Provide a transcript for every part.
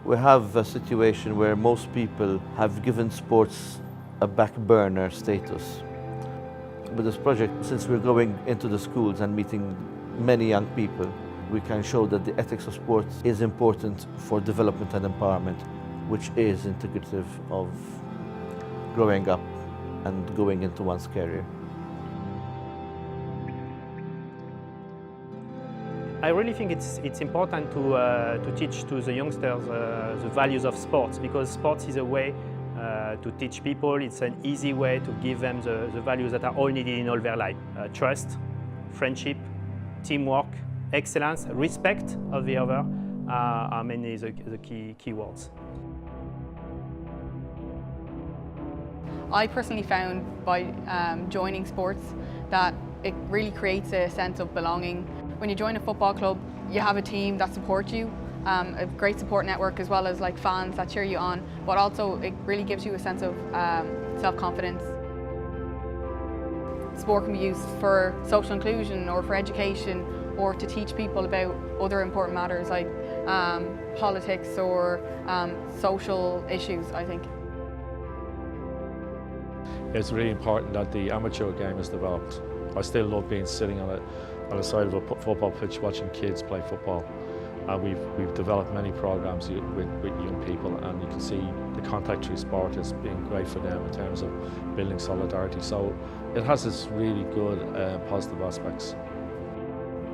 We have a situation where most people have given sports a back burner status. With this project, since we're going into the schools and meeting many young people, we can show that the ethics of sport is important for development and empowerment, which is integrative of growing up and going into one's career. I really think it's important to teach to the youngsters the values of sports, because sports is a way to teach people. It's an easy way to give them the values that are all needed in all their life. Trust, friendship, teamwork, excellence, respect of the other are mainly the key words. I personally found by joining sports that it really creates a sense of belonging. When you join a football club, you have a team that supports you, a great support network, as well as like fans that cheer you on, but also it really gives you a sense of self-confidence. Sport can be used for social inclusion or for education, or to teach people about other important matters like politics or social issues, I think. It's really important that the amateur game is developed. I still love sitting on the side of a football pitch watching kids play football. We've developed many programs with young people, and you can see the contact through sport is being great for them in terms of building solidarity. So it has its really good positive aspects.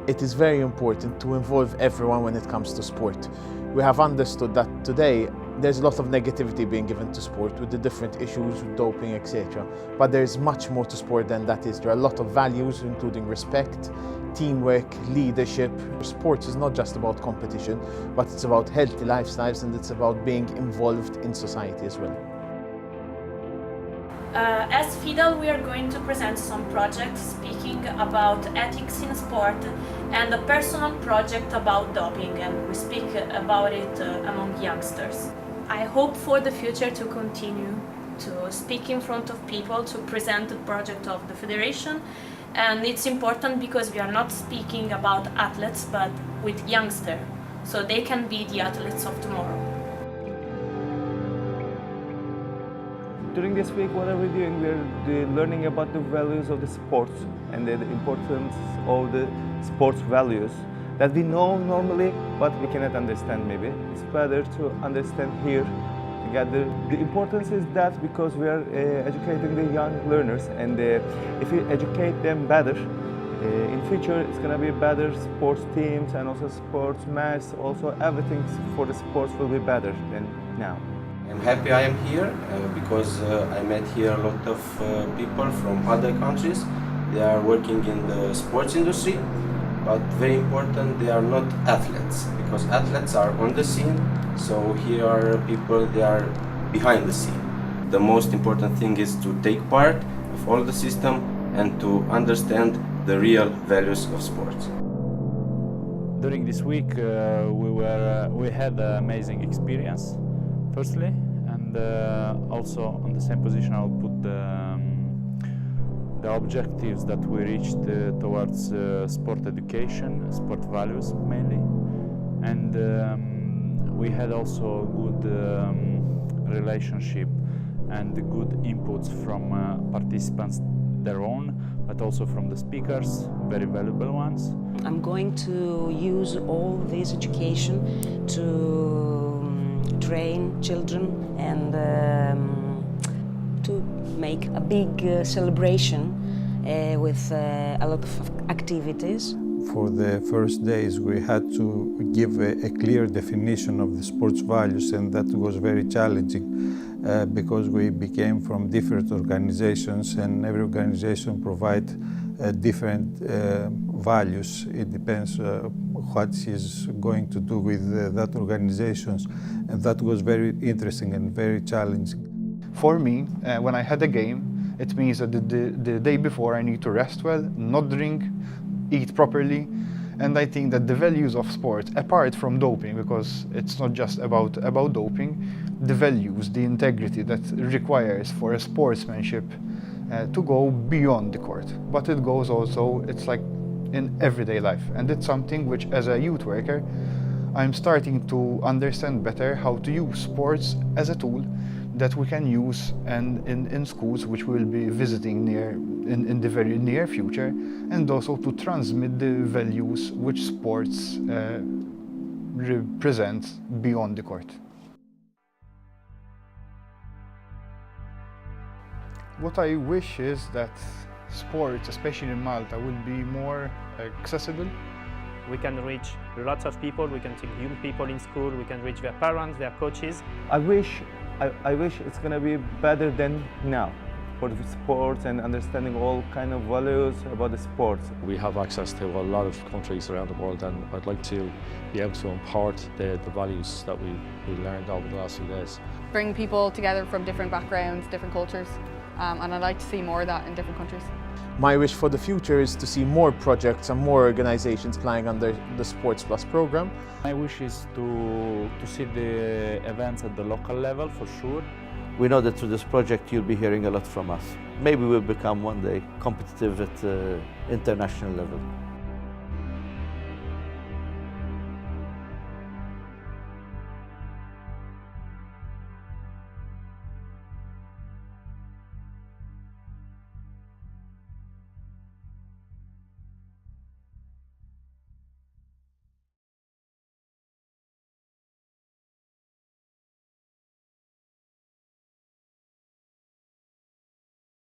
It is very important to involve everyone when it comes to sport. We have understood that today there's a lot of negativity being given to sport with the different issues with doping, etc. But there's much more to sport than that is. There are a lot of values, including respect, teamwork, leadership. Sports is not just about competition, but it's about healthy lifestyles, and it's about being involved in society as well. As FIDAL, we are going to present some projects speaking about ethics in sport and a personal project about doping, and we speak about it among youngsters. I hope for the future to continue to speak in front of people, to present the project of the Federation, and it's important because we are not speaking about athletes but with youngsters, so they can be the athletes of tomorrow. During this week, what are we doing? We're learning about the values of the sports and the importance of the sports values that we know normally, but we cannot understand maybe. It's better to understand here together. The importance is that because we are educating the young learners, and if we educate them better, in future it's going to be better sports teams and also sports matches, also everything for the sports will be better than now. I'm happy I am here because I met here a lot of people from other countries. They are working in the sports industry, but very important, they are not athletes, because athletes are on the scene, so here are people, they are behind the scene. The most important thing is to take part of all the system and to understand the real values of sports. During this week we had an amazing experience, firstly, and also on the same position I'll put the objectives that we reached towards sport education, sport values mainly, and we had also good relationship and good inputs from participants, their own, but also from the speakers, very valuable ones. I'm going to use all this education to train children and to make a big celebration with a lot of activities. For the first days we had to give a clear definition of the sports values, and that was very challenging because we became from different organizations, and every organization provides different values. It depends what she's going to do with that organizations, and that was very interesting and very challenging. For me, when I had a game, it means that the day before I need to rest well, not drink, eat properly, and I think that the values of sport, apart from doping, because it's not just about doping, the values, the integrity that requires for a sportsmanship to go beyond the court. But it goes also, it's like in everyday life, and it's something which as a youth worker I'm starting to understand better how to use sports as a tool that we can use and in schools which we will be visiting in the very near future, and also to transmit the values which sports represent beyond the court. What I wish is that sports, especially in Malta, will be more accessible. We can reach lots of people, we can take young people in school, we can reach their parents, their coaches. I wish it's going to be better than now for the sports and understanding all kind of values about the sports. We have access to a lot of countries around the world, and I'd like to be able to impart the values that we learned over the last few days. Bring people together from different backgrounds, different cultures, and I'd like to see more of that in different countries. My wish for the future is to see more projects and more organizations playing under the Sports Plus program. My wish is to see the events at the local level for sure. We know that through this project you'll be hearing a lot from us. Maybe we'll become one day competitive at international level.